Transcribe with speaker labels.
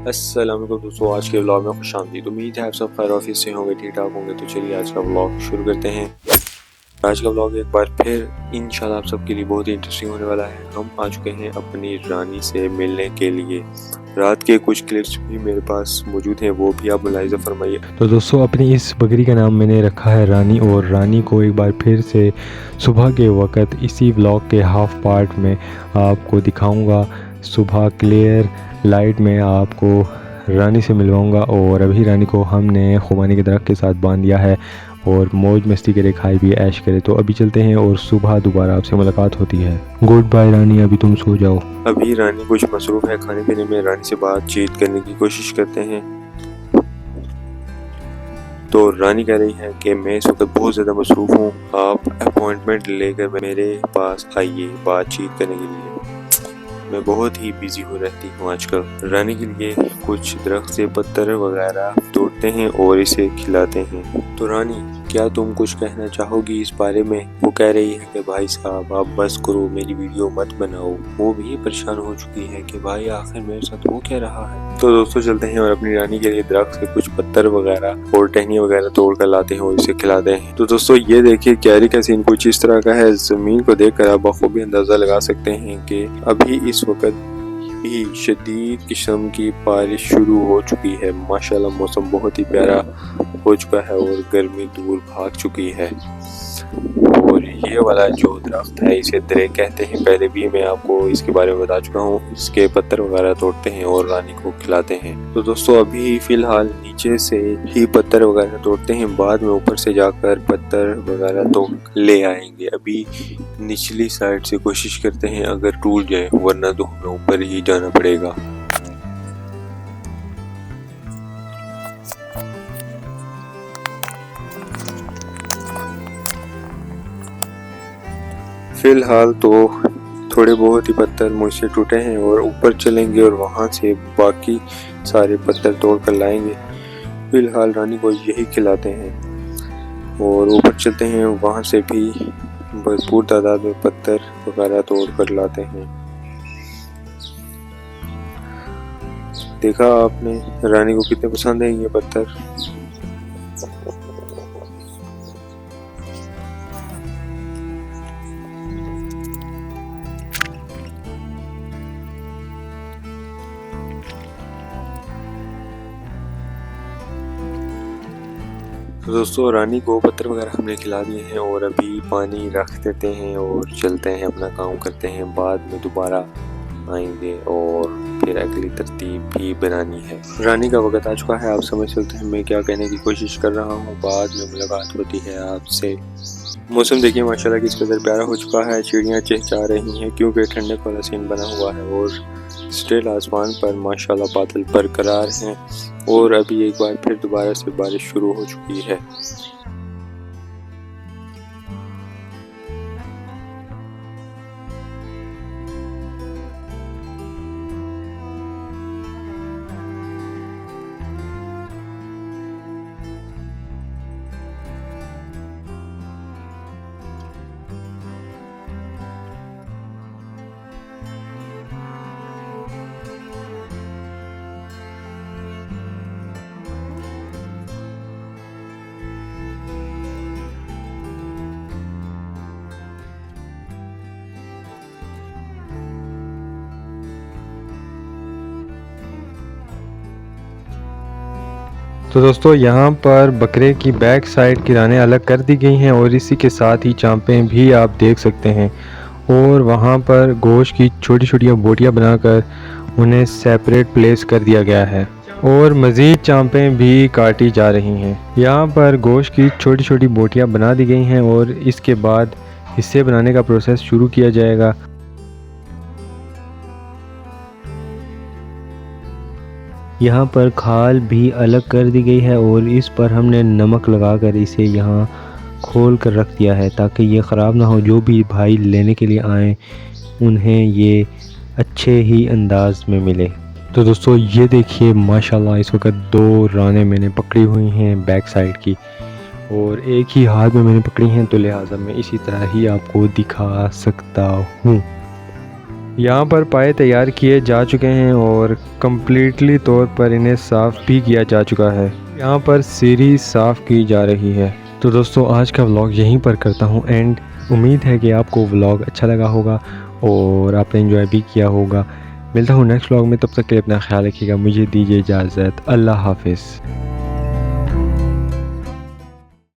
Speaker 1: अस्सलाम वालेकुम दोस्तों, आज के व्लॉग में खुशामदीद। उम्मीद है आप सब खैर ऑफिस से होंगे, ठीक ठाक होंगे। तो चलिए आज का व्लॉग शुरू करते हैं। आज का व्लॉग एक बार फिर इंशाल्लाह आप सबके लिए बहुत ही इंटरेस्टिंग होने वाला है। हम आ चुके हैं अपनी रानी से मिलने के लिए। रात के कुछ क्लिप्स भी मेरे पास मौजूद हैं, वो भी आप मुलाहिज़ा फरमाइए।
Speaker 2: तो दोस्तों अपनी इस बकरी का नाम मैंने रखा है रानी, और रानी को एक बार फिर से सुबह के वक्त इसी व्लॉग के हाफ पार्ट में आपको दिखाऊंगा। सुबह क्लियर लाइट में आपको रानी से मिलवाऊंगा। और अभी रानी को हमने खुबानी के दरख्त के साथ बांध दिया है और मौज मस्ती करे, खाई भी ऐश करे। तो अभी चलते हैं और सुबह दोबारा आपसे मुलाकात होती है। गुड बाय रानी, अभी तुम सो जाओ।
Speaker 1: अभी रानी कुछ मसरूफ़ है खाने पीने में। रानी से बातचीत करने की कोशिश करते हैं। तो रानी कह रही है कि मैं इस वक्त बहुत ज़्यादा मसरूफ़ हूँ, आप अपॉइंटमेंट लेकर मेरे पास आइए बातचीत करने के लिए। मैं बहुत ही बिजी हो रहती हूँ आजकल। रानी के लिए कुछ दरख्त से पत्थर वगैरह तोड़ते हैं और इसे खिलाते हैं। तो रानी, क्या तुम कुछ कहना चाहोगी इस बारे में? वो कह रही है कि भाई साहब आप बस करो, मेरी वीडियो मत बनाओ। वो भी परेशान हो चुकी है कि भाई आखिर मेरे साथ हो क्या रहा है। तो दोस्तों चलते हैं और अपनी रानी के लिए दरख्त से कुछ पत्थर वगैरह और टहनियाँ वगैरह तोड़ कर लाते हैं और इसे खिलाते हैं। तो दोस्तों ये देखिए कैरी का सीन कुछ इस तरह का है। जमीन को देख कर आप बखूबी अंदाजा लगा सकते हैं कि अभी इस वक्त भी शदीद किस्म की बारिश शुरू हो चुकी है। माशाल्लाह मौसम बहुत ही प्यारा हो चुका है और गर्मी दूर भाग चुकी है। और ये वाला जो दरख्त है इसे दरे कहते हैं। पहले भी मैं आपको इसके बारे में बता चुका हूँ। इसके पत्थर वगैरह तोड़ते हैं और रानी को खिलाते हैं। तो दोस्तों अभी फ़िलहाल नीचे से ही पत्थर वगैरह तोड़ते हैं, बाद में ऊपर से जाकर पत्थर वगैरह तोड़ ले आएंगे। अभी निचली साइड से कोशिश करते हैं, अगर टूट जाए, वरना तो हमें ऊपर ही जाना पड़ेगा। फिलहाल तो थोड़े बहुत ही पत्थर मुझसे टूटे हैं और ऊपर चलेंगे और वहां से बाकी सारे पत्थर तोड़ कर लाएंगे। फिलहाल रानी को यही खिलाते हैं और ऊपर चलते हैं, वहां से भी भरपूर तादाद में पत्थर वगैरह तोड़ कर लाते हैं। देखा आपने रानी को कितने पसंद है ये पत्थर। तो दोस्तों रानी को पत्थर वगैरह हमने खिला दिए हैं और अभी पानी रख देते हैं और चलते हैं, अपना काम करते हैं। बाद में दोबारा आएंगे और फिर अगली तरतीब भी बनानी है। रानी का वक्त आ चुका है, आप समझ सकते हैं मैं क्या कहने की कोशिश कर रहा हूँ। बाद में मुलाकात होती है आपसे। मौसम देखिए माशाल्लाह किस कदर प्यारा हो चुका है। चिड़ियाँ चहचहा रही हैं क्योंकि ठंडक वाला सीन बना हुआ है और स्टिल आसमान पर माशाल्लाह बादल बरकरार हैं और अभी एक बार फिर दोबारा से बारिश शुरू हो चुकी है।
Speaker 2: तो दोस्तों यहाँ पर बकरे की बैक साइड की रानें अलग कर दी गई हैं और इसी के साथ ही चांपें भी आप देख सकते हैं। और वहाँ पर गोश्त की छोटी छोटी बोटियाँ बनाकर उन्हें सेपरेट प्लेस कर दिया गया है और मज़ीद चांपें भी काटी जा रही हैं। यहाँ पर गोश्त की छोटी छोटी बोटियाँ बना दी गई हैं और इसके बाद हिस्से बनाने का प्रोसेस शुरू किया जाएगा। यहाँ पर खाल भी अलग कर दी गई है और इस पर हमने नमक लगाकर इसे यहाँ खोल कर रख दिया है ताकि ये ख़राब ना हो। जो भी भाई लेने के लिए आएँ उन्हें ये अच्छे ही अंदाज में मिले। तो दोस्तों ये देखिए माशाल्लाह इस वक्त 2 रानें मैंने पकड़ी हुई हैं बैक साइड की और एक ही हाथ में मैंने पकड़ी हैं, तो लिहाजा मैं इसी तरह ही आपको दिखा सकता हूँ। यहाँ पर पाए तैयार किए जा चुके हैं और कम्प्लीटली तौर पर इन्हें साफ़ भी किया जा चुका है। यहाँ पर सीढ़ी साफ़ की जा रही है। तो दोस्तों आज का व्लॉग यहीं पर करता हूँ एंड उम्मीद है कि आपको व्लॉग अच्छा लगा होगा और आपने एंजॉय भी किया होगा। मिलता हूँ नेक्स्ट व्लॉग में, तब तक के लिए अपना ख्याल रखिएगा। मुझे दीजिए इजाज़त। अल्लाह हाफिज़।